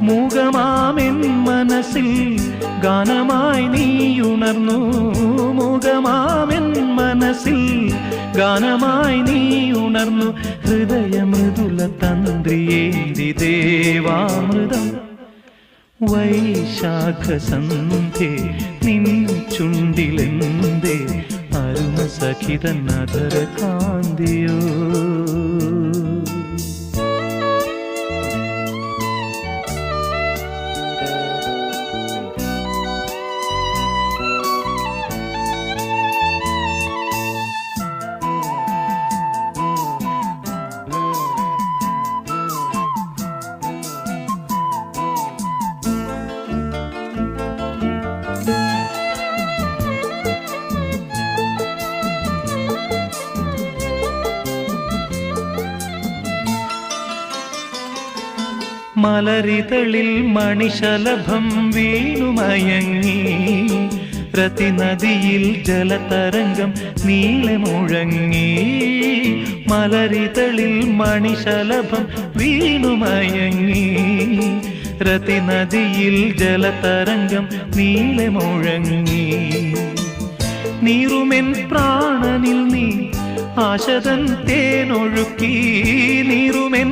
മൂകമാമെൻ മനസ്സിൽ ഗാനമായി നീയുണർന്നു. മൂകമാമെൻ മനസ്സിൽ ഗാനമായി നീയുണർന്നു. ഹൃദയമൃദുല തന്ത്രിയേന്തി ദേവാമൃതം വൈശാഖസന്ധ്യേ നിൻ ചുണ്ടിലെന്തേ അരുണ സഖിതൻ അധര കാന്തിയോ. മലരിതളിൽ മണിശലഭം വീണുമയങ്ങി. രതിനദിയിൽ ജലതരംഗം നീളെ മുഴങ്ങി. മലരിതളിൽ മണിശലഭം വീണുമയങ്ങി. രതിനദിയിൽ ജലതരംഗം നീളെ മുഴങ്ങി. നീറുമെൻ പ്രാണനിൽ നീ ആശതൻ തേനൊഴുക്കി. നീറുമെൻ